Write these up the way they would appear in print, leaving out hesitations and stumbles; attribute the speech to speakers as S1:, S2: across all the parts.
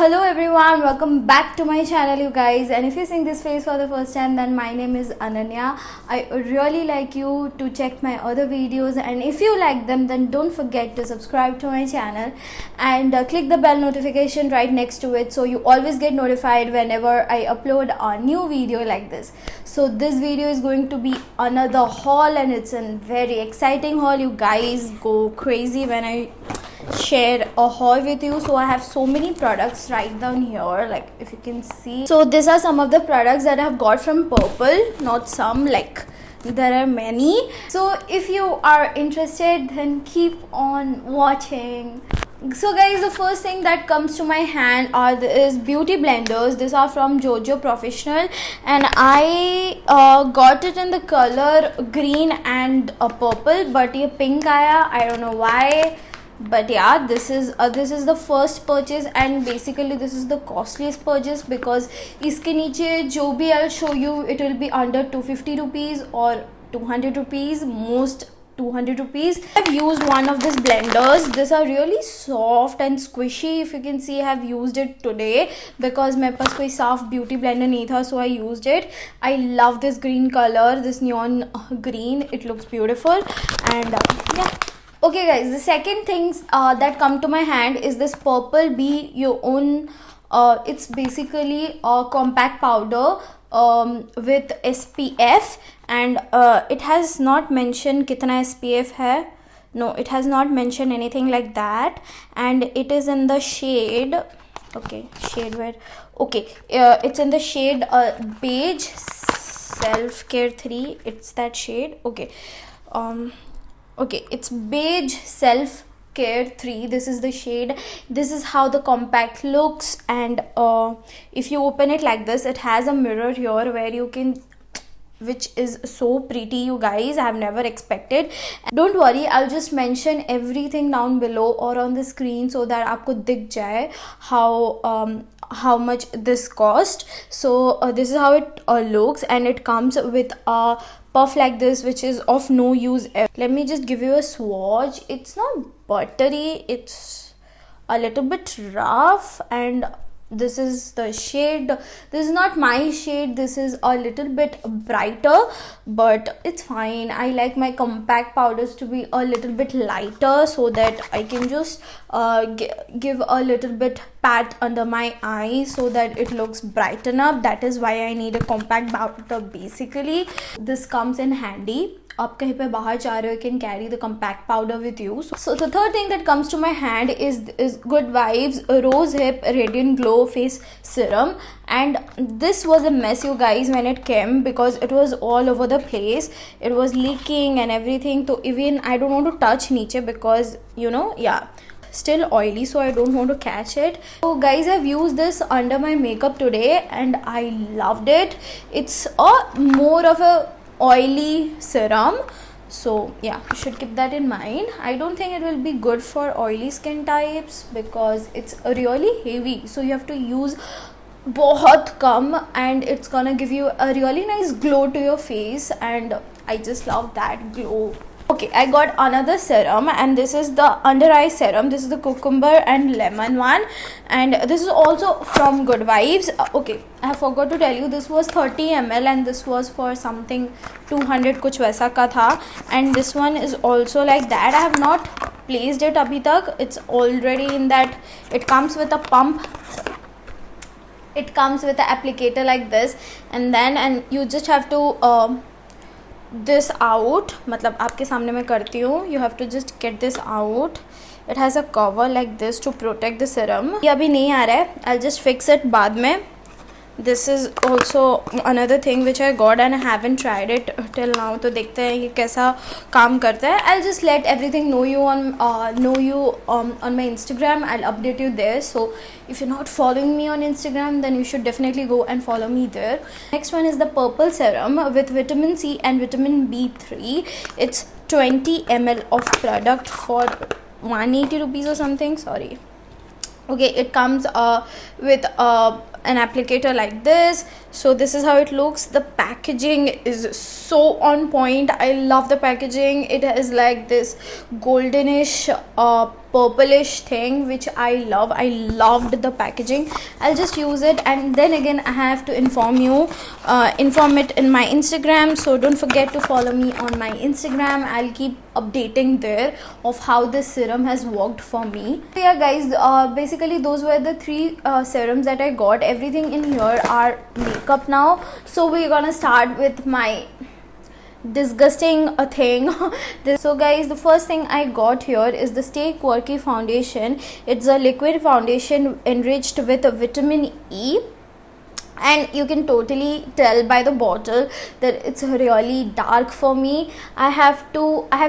S1: Hello everyone, welcome back to my channel you guys, and if you're seeing this face for the first time, then my name is Ananya. I would really like you to check my other videos, and if you like them, then don't forget to subscribe to my channel and click the bell notification right next to it, so you always get notified whenever I upload a new video like this. So this video is going to be another haul, and it's a very exciting haul. You guys go crazy when I share a haul with you. So I have so many products right down here, like if you can see. So these are some of the products that I have got from Purple, not some, like there are many. So if you are interested, then keep on watching. So guys, the first thing that comes to my hand is beauty blenders. These are from Jojo Professional, and I got it in the color green and purple, but ये pink आया, I don't know why. But yeah, this is the first purchase, and basically this is the costliest purchase because इसके नीचे जो भी I'll show you, it will be under 250 rupees or 200 rupees, most 200 rupees. I've used one of these blenders. These are really soft and squishy. If you can see, I have used it today because मेरे पास कोई साफ beauty blender नहीं था, so I used it. I love this green color, this neon green. It looks beautiful, and yeah. Okay guys, the second things that come to my hand is this Purple Be Your Own. It's basically a compact powder with SPF, and it has not mentioned kitna SPF hai. No, it has not mentioned anything like that, and it is in the shade, okay, shade where, okay, it's in the shade beige Self Care 3. It's that shade, okay. Okay, it's beige Self Care 3. This is the shade. This is how the compact looks, and if you open it like this, it has a mirror here where you can, which is so pretty, you guys. I have never expected. Don't worry, I'll just mention everything down below or on the screen so that आपको दिख जाए how much this cost. So this is how it looks, and it comes with a puff like this, which is of no use. Let me just give you a swatch. It's not buttery, it's a little bit rough, and this is the shade. This is not my shade, this is a little bit brighter, but it's fine. I like my compact powders to be a little bit lighter so that I can just give a little bit pat under my eyes so that it looks brighten up. That is why I need a compact powder basically. This comes in handy. आप कहीं पे बाहर जा रहे हो, you can carry the compact powder with you. So the third thing that comes to my hand is Good Vibes Rose Hip Radiant Glow Face Serum, and this was a mess, you guys, when it came because it was all over the place. It was leaking and everything. So even I don't want to touch niche because, you know, yeah, still oily, so I don't want to catch it. So guys, I've used this under my makeup today and I loved it. It's a more of a oily serum, so yeah, you should keep that in mind. I don't think it will be good for oily skin types because it's really heavy, so you have to use बहुत कम, and it's gonna give you a really nice glow to your face, and I just love that glow. Okay, I got another serum, and this is the under eye serum. This is the cucumber and lemon one, and this is also from Good Vibes. Okay, I forgot to tell you, this was 30 ml and this was for something 200 कुछ वैसा का था, and this one is also like that. I have not placed it अभी तक. It's already in that. It comes with a pump. It comes with an applicator like this, and you just have to this out. मतलब आपके सामने मैं करती हूँ. You have to just get this out. It has a cover like this to protect the serum. ये अभी नहीं आ रहा है. I'll just fix it बाद में. This is also another thing which I got and I haven't tried it till now. तो देखते हैं ये कैसा काम करता है. I'll just let everything know you on my Instagram. I'll update you there. So if you're not following me on Instagram, then you should definitely go and follow me there. Next one is the Purple Serum with vitamin C and vitamin B3. It's 20 ml of product for 180 rupees or something. Sorry. Okay, it comes with an applicator like this. So this is how it looks. The packaging is so on point. I love the packaging. It is like this goldenish purplish thing, which I love. I loved the packaging. I'll just use it, and then again I have to inform it in my Instagram, so don't forget to follow me on my Instagram. I'll keep updating there of how this serum has worked for me. So yeah guys, basically those were the three serums that I got. Everything in here are makeup now, so we're gonna start with my disgusting thing. So guys, the first thing I got here is the Stay Quirky foundation. It's a liquid foundation enriched with vitamin E, and you can totally tell by the bottle that it's really dark for me. I have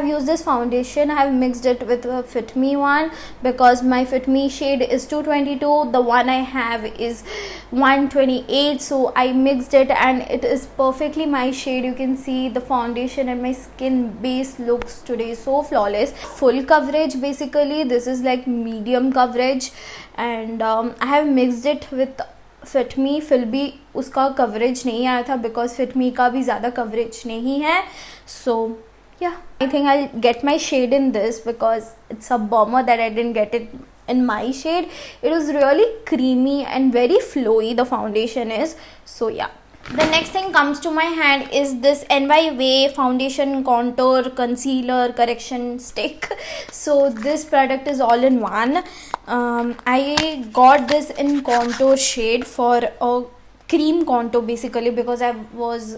S1: used this foundation. I have mixed it with a Fit Me one because my Fit Me shade is 222, the one I have is 128, so I mixed it and it is perfectly my shade. You can see the foundation and my skin base looks today so flawless. Full coverage, basically this is like medium coverage, and I have mixed it with Fit Me. फिर भी उसका coverage नहीं आया था because Fit Me का भी ज़्यादा coverage नहीं है. So yeah, I think I'll get my shade in this because it's a bummer that I didn't get it in my shade. It was really creamy and very flowy, the foundation is. So yeah, the next thing comes to my hand is this NY Way foundation contour concealer correction stick. So this product is all in one. I got this in contour shade for a cream contour basically because I was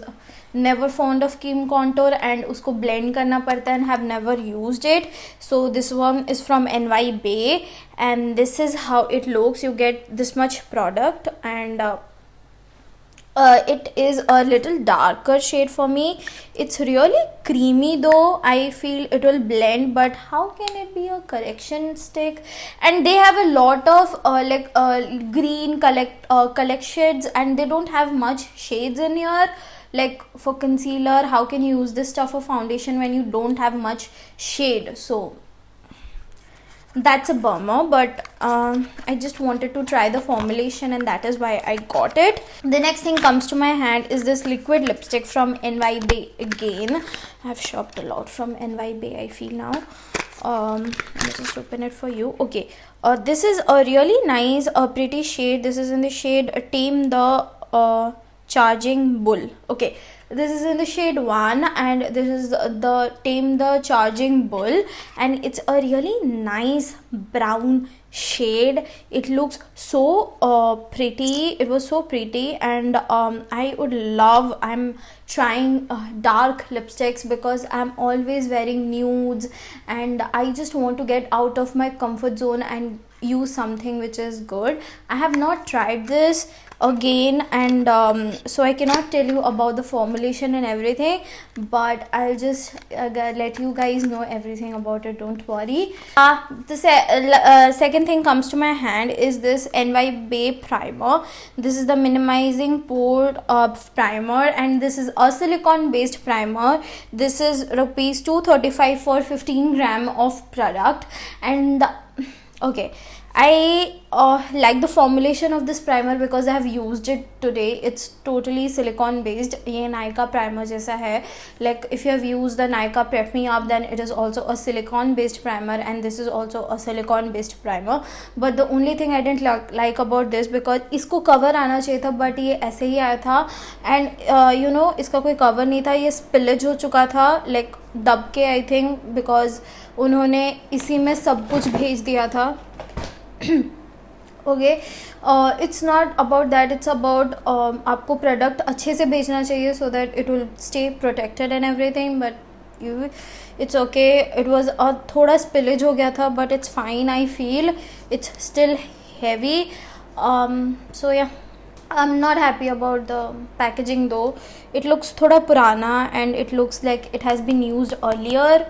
S1: never fond of cream contour and usko blend karna padta and have never used it. So this one is from NY Bay and this is how it looks. You get this much product and it is a little darker shade for me. It's really creamy though. I feel it will blend, but how can it be a correction stick? And they have a lot of green collect shades, and they don't have much shades in here. Like for concealer, how can you use this stuff for foundation when you don't have much shade? So that's a bummer, but I just wanted to try the formulation and that is why I got it. The next thing comes to my hand is this liquid lipstick from NY Bay again. I've shopped a lot from NY Bay, I feel now. Let me just open it for you. Okay, this is a really nice pretty shade. This is in the shade Tame the Charging Bull. Okay, this is in the shade 1 and this is the Tame the Charging Bull, and it's a really nice brown shade. It looks so pretty. It was so pretty, and I'm trying dark lipsticks because I'm always wearing nudes and I just want to get out of my comfort zone and use something which is good. I have not tried this again, and so I cannot tell you about the formulation and everything, but I'll just let you guys know everything about it, don't worry. The second thing comes to my hand is this NY Bay primer. This is the minimizing pore primer, and this is a silicone based primer. This is rupees 235 for 15 gram of product. And okay, I like the formulation of this primer because I have used it today. It's totally silicone based. ये Nykaa primer जैसा है. Like if you have used the Nykaa Prep Me Up, then it is also a silicone based primer, and this is also a silicone based primer. But the only thing I didn't like about this, because इसको cover आना चाहिए था but ये ऐसे ही आया था, and you know इसका कोई cover नहीं था. ये spillage हो चुका था like दब के, I think because उन्होंने इसी में सब कुछ भेज दिया था. Okay, it's not about that, it's about आपको प्रोडक्ट अच्छे से भेजना चाहिए so that it will stay protected and everything, but it's okay. It was थोड़ा spillage हो गया था, but it's fine. I feel it's still heavy. So yeah, I'm not happy about the packaging though. It looks थोड़ा पुराना and it looks like it has been used earlier.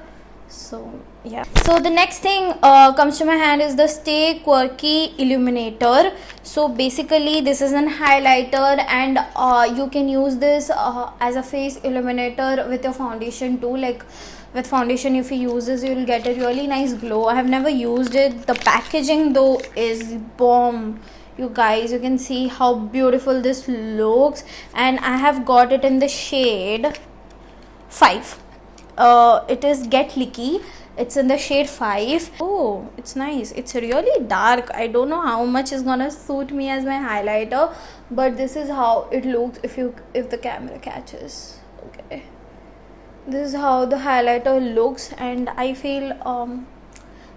S1: So yeah, so the next thing comes to my hand is the Stay Quirky Illuminator. So basically this is an highlighter, and you can use this as a face illuminator with your foundation too. Like with foundation, if you use this, you will get a really nice glow. I have never used it. The packaging though is bomb. You guys, you can see how beautiful this looks, and I have got it in the shade 5. It is Get Licky. It's in the shade 5. Oh, it's nice. It's really dark. I don't know how much is gonna suit me as my highlighter, but this is how it looks if the camera catches. Okay, this is how the highlighter looks, and I feel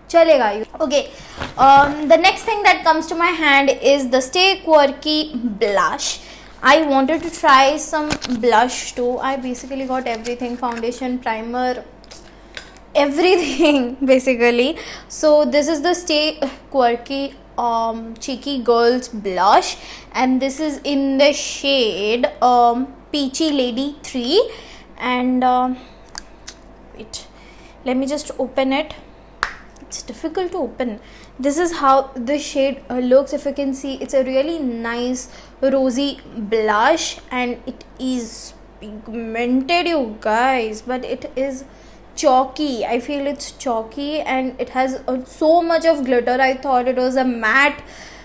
S1: chalega. Okay, the next thing that comes to my hand is the Stay Quirky blush. I wanted to try some blush too. I basically got everything: foundation, primer, everything basically. So this is the Stay Quirky Cheeky Girls blush, and this is in the shade Peachy Lady 3. And wait, let me just open it. It's difficult to open. This is how the shade looks. If you can see, it's a really nice rosy blush, and it is pigmented, you guys, but it is chalky. I feel it's chalky, and it has so much of glitter. I thought it was a matte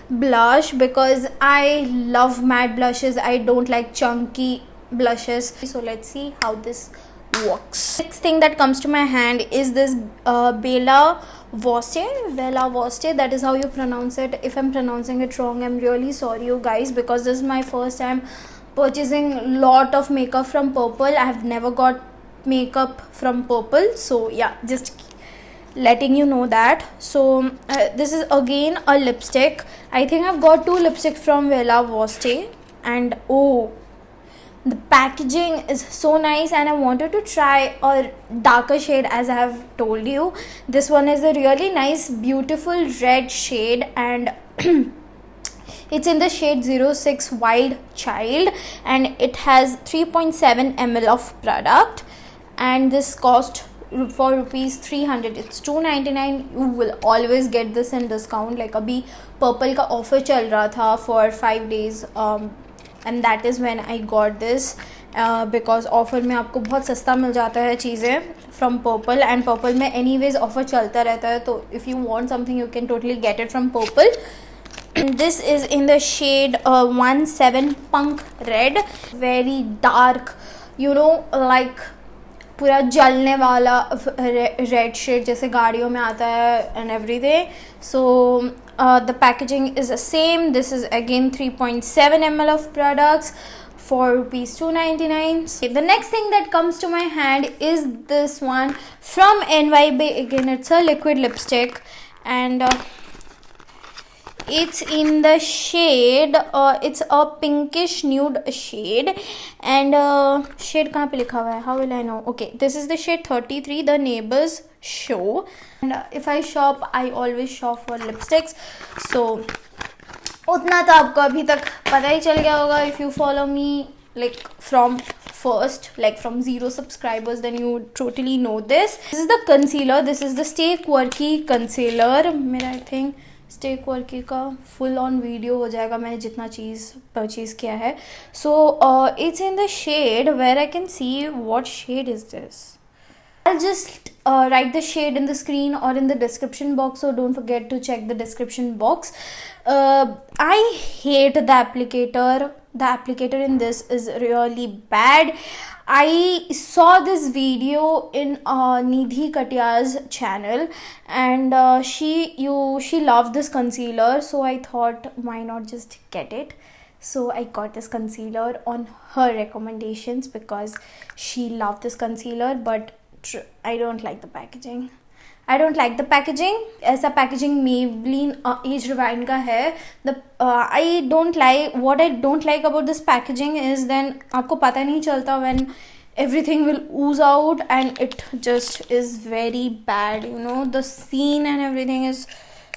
S1: blush because I love matte blushes. I don't like chunky blushes. So let's see how this works. Next thing that comes to my hand is this Bella Voste. That is how you pronounce it. If I'm pronouncing it wrong, I'm really sorry, you guys, because this is my first time purchasing lot of makeup from Purple. I have never got makeup from Purple, so yeah, just letting you know that. So this is again a lipstick. I think I've got 2 lipsticks from Bella Voste, and oh, the packaging is so nice, and I wanted to try a darker shade, as I have told you. This one is a really nice beautiful red shade, and it's in the shade 06 Wild Child, and it has 3.7 ml of product, and this cost for rupees 300. It's 299. You will always get this in discount. Like अभी Purple का offer चल रहा था for 5 days, and that is when I got this, because offer में आपको बहुत सस्ता मिल जाता है चीज़ें from Purple, and Purple में anyways offer चलता रहता है, तो if you want something you can totally get it from Purple. And this is in the shade 17 Punk Red, very dark, you know, like पूरा जलने वाला रेड शेड जैसे गाड़ियों में आता है and everything. So the packaging is the same. This is again 3.7 ml of products for rupees 299. Okay, the next thing that comes to my hand is this one from NYB. Again, it's a liquid lipstick, and it's in the shade it's a pinkish nude shade, and shade kahan pe likha hua hai, how will I know? Okay, this is the shade 33, The Neighbors Show. And if I shop, I always shop for lipsticks, so उतना तो आपको अभी तक पता ही चल गया होगा. If you follow me like from first, like from 0 subscribers, then you totally know this. This is the concealer. This is the Stay Quirky concealer. मेरा I think Stay Quirky का full on video हो जाएगा मैंने जितना चीज़ purchase किया है. So it's in the shade where I can see what shade is this. I'll just write the shade in the screen or in the description box, so don't forget to check the description box. I hate the applicator. The applicator in this is really bad. I saw this video in Nidhi Katia's channel, and she loved this concealer, so I thought why not just get it. So I got this concealer on her recommendations because she loved this concealer, but I don't like the packaging. I don't like the packaging. ऐसा packaging Maybelline Age Rewind का है. I don't like, what I don't like about this packaging is then आपको पता नहीं चलता when everything will ooze out, and it just is very bad, you know, the scene and everything is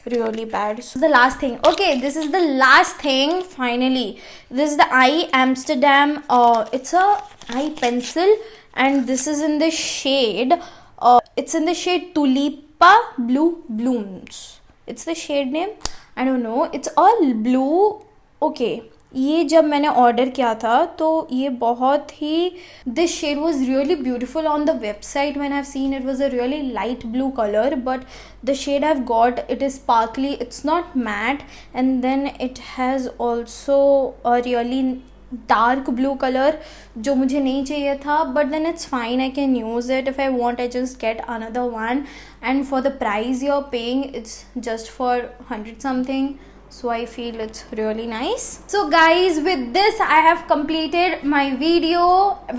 S1: really bad. So the last thing, okay, this is the last thing finally. This is the Eye Amsterdam. It's a eye pencil, and this is in the shade it's in the shade Tulipa Blue Blooms. It's the shade name, I don't know, it's all blue. Okay, ये जब मैंने order किया था तो ये बहुत ही, this shade was really beautiful on the website when I have seen it was a really light blue colour, but the shade I've got, it is sparkly, it's not matte, and then it has also a really dark blue color जो मुझे नहीं चाहिए था, but then it's fine, I can use it. If I want, I just get another one, and for the price you're paying, it's just for 100 something, so I feel it's really nice. So guys, with this I have completed my video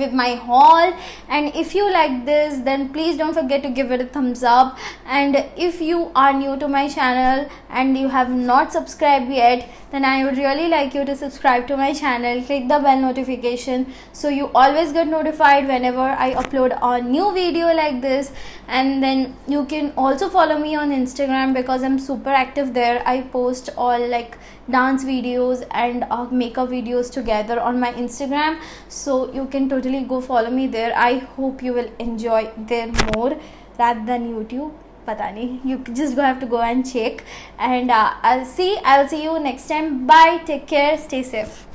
S1: with my haul, and if you like this, then please don't forget to give it a thumbs up, and if you are new to my channel and you have not subscribed yet, then I would really like you to subscribe to my channel, click the bell notification so you always get notified whenever I upload a new video like this. And then you can also follow me on Instagram because I'm super active there. I post all like dance videos and makeup videos together on my Instagram, so you can totally go follow me there. I hope you will enjoy there more rather than YouTube. पता नहीं, you just have to go and check, and I'll see you next time. Bye, take care, stay safe.